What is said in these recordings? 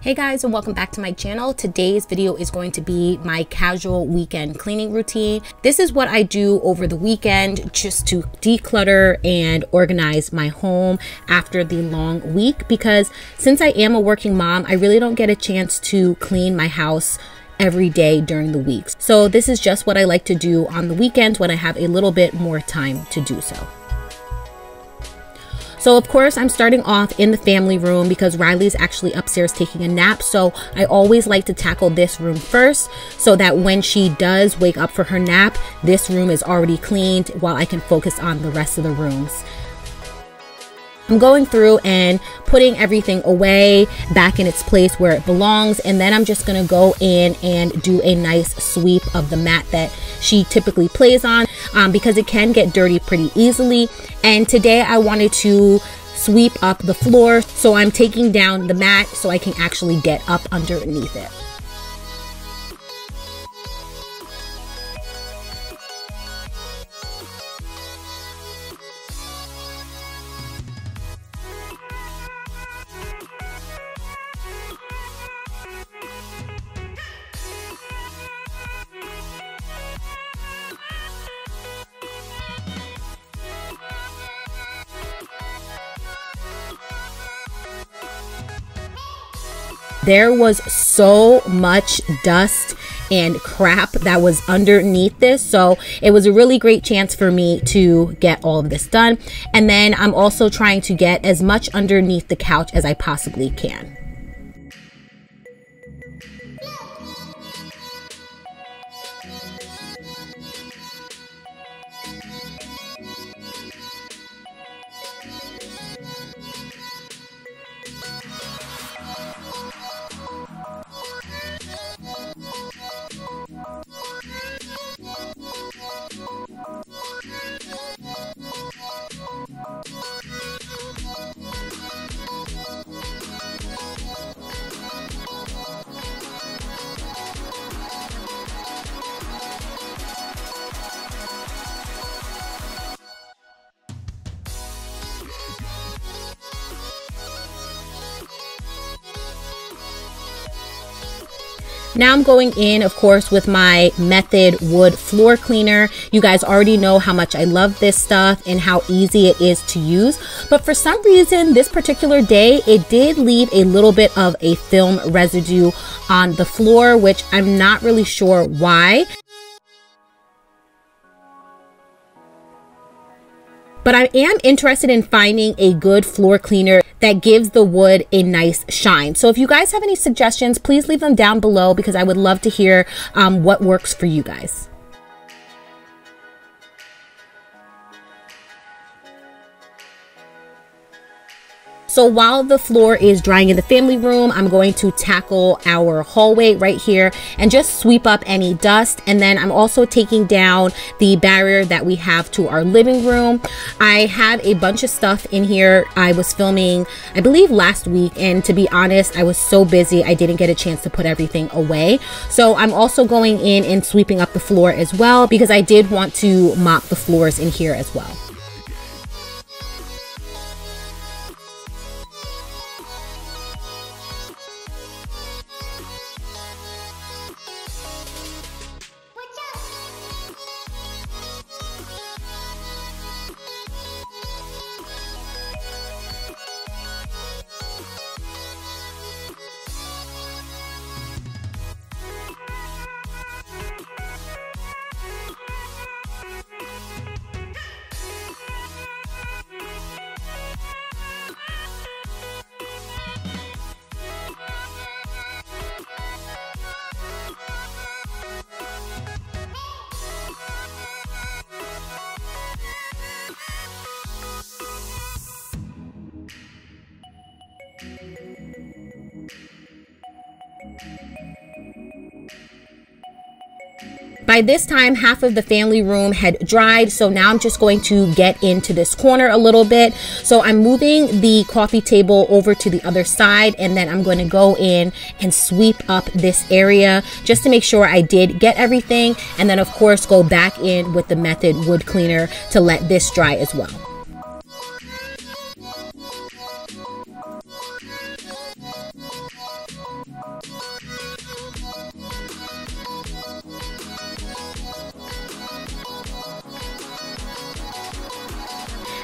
Hey guys, and welcome back to my channel. Today's video is going to be my casual weekend cleaning routine. This is what I do over the weekend just to declutter and organize my home after the long week, because since I am a working mom, I really don't get a chance to clean my house every day during the week. So this is just what I like to do on the weekends when I have a little bit more time to do so. So of course, I'm starting off in the family room because Riley's actually upstairs taking a nap. So I always like to tackle this room first so that when she does wake up for her nap, this room is already cleaned while I can focus on the rest of the rooms. I'm going through and putting everything away back in its place where it belongs, and then I'm just gonna go in and do a nice sweep of the mat that she typically plays on because it can get dirty pretty easily. And today I wanted to sweep up the floor, so I'm taking down the mat so I can actually get up underneath it. There was so much dust and crap that was underneath this, so it was a really great chance for me to get all of this done. And then I'm also trying to get as much underneath the couch as I possibly can. Now I'm going in, of course, with my Method wood floor cleaner. You guys already know how much I love this stuff and how easy it is to use. But for some reason, this particular day, it did leave a little bit of a film residue on the floor, which I'm not really sure why. But I am interested in finding a good floor cleaner that gives the wood a nice shine. So if you guys have any suggestions, please leave them down below because I would love to hear what works for you guys. So while the floor is drying in the family room, I'm going to tackle our hallway right here and just sweep up any dust. And then I'm also taking down the barrier that we have to our living room. I had a bunch of stuff in here. I was filming, I believe, last week, and to be honest, I was so busy I didn't get a chance to put everything away. So I'm also going in and sweeping up the floor as well because I did want to mop the floors in here as well. By this time, half of the family room had dried, so now I'm just going to get into this corner a little bit. So I'm moving the coffee table over to the other side, and then I'm going to go in and sweep up this area just to make sure I did get everything, and then of course go back in with the Method wood cleaner to let this dry as well.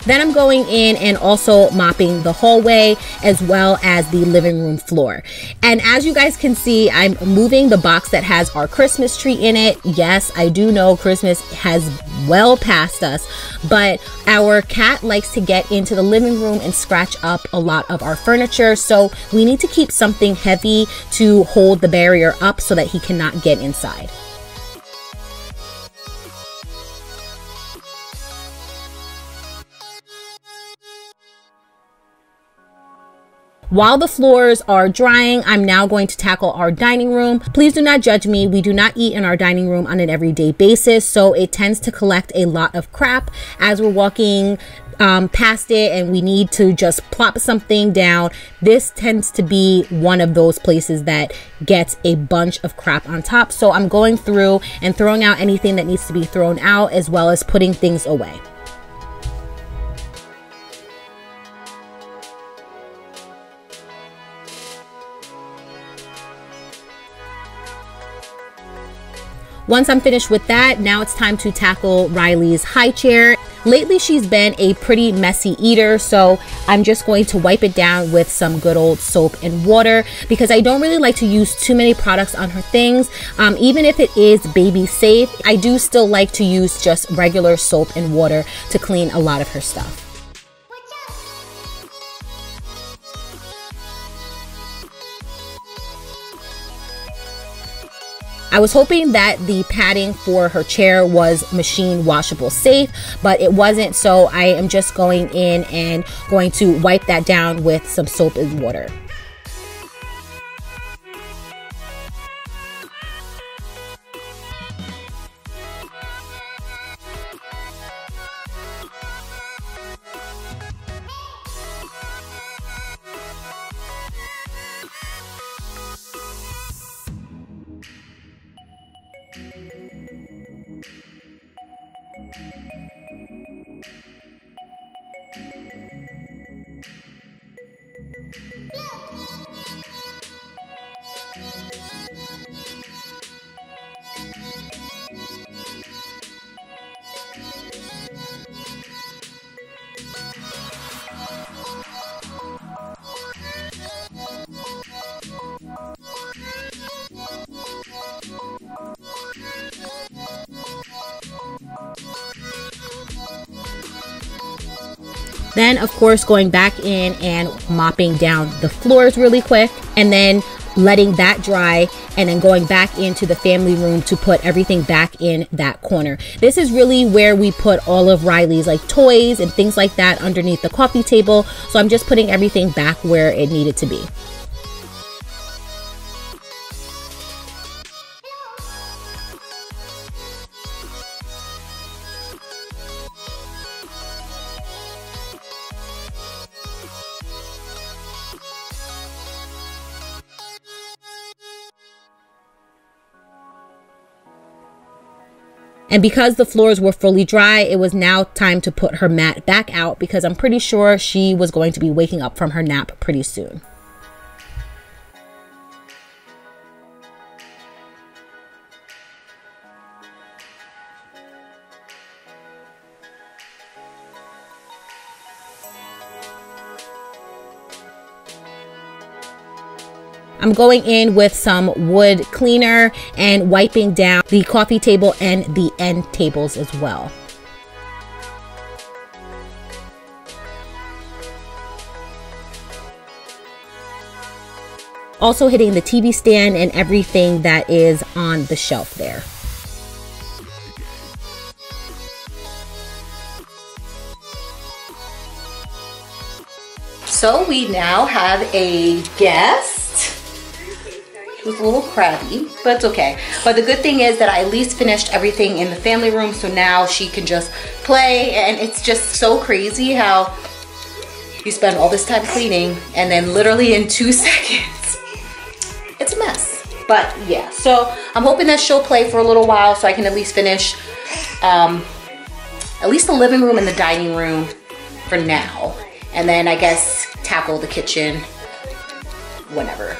Then I'm going in and also mopping the hallway as well as the living room floor. And as you guys can see, I'm moving the box that has our Christmas tree in it. Yes, I do know Christmas has well past us, but our cat likes to get into the living room and scratch up a lot of our furniture. So we need to keep something heavy to hold the barrier up so that he cannot get inside. While the floors are drying, I'm now going to tackle our dining room. Please do not judge me. We do not eat in our dining room on an everyday basis, so it tends to collect a lot of crap as we're walking past it and we need to just plop something down. This tends to be one of those places that gets a bunch of crap on top. So I'm going through and throwing out anything that needs to be thrown out as well as putting things away. Once I'm finished with that, now it's time to tackle Riley's high chair. Lately, she's been a pretty messy eater, so I'm just going to wipe it down with some good old soap and water because I don't really like to use too many products on her things. Even if it is baby safe, I do still like to use just regular soap and water to clean a lot of her stuff. I was hoping that the padding for her chair was machine washable safe, but it wasn't, so I am just going in and going to wipe that down with some soap and water. Then, of course, going back in and mopping down the floors really quick and then letting that dry and then going back into the family room to put everything back in that corner. This is really where we put all of Riley's like toys and things like that underneath the coffee table. So I'm just putting everything back where it needed to be. And because the floors were fully dry, it was now time to put her mat back out because I'm pretty sure she was going to be waking up from her nap pretty soon. I'm going in with some wood cleaner and wiping down the coffee table and the end tables as well. Also hitting the TV stand and everything that is on the shelf there. So we now have a guest. She was a little crabby, but it's okay. But the good thing is that I at least finished everything in the family room, so now she can just play. And it's just so crazy how you spend all this time cleaning and then literally in 2 seconds, it's a mess. But yeah, so I'm hoping that she'll play for a little while so I can at least finish at least the living room and the dining room for now. And then I guess tackle the kitchen whenever.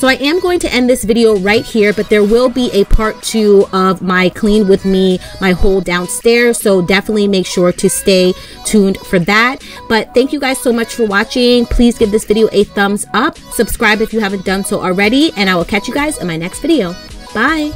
So I am going to end this video right here, but there will be a part 2 of my clean with me, my whole downstairs. So definitely make sure to stay tuned for that. But thank you guys so much for watching. Please give this video a thumbs up. Subscribe if you haven't done so already, and I will catch you guys in my next video. Bye.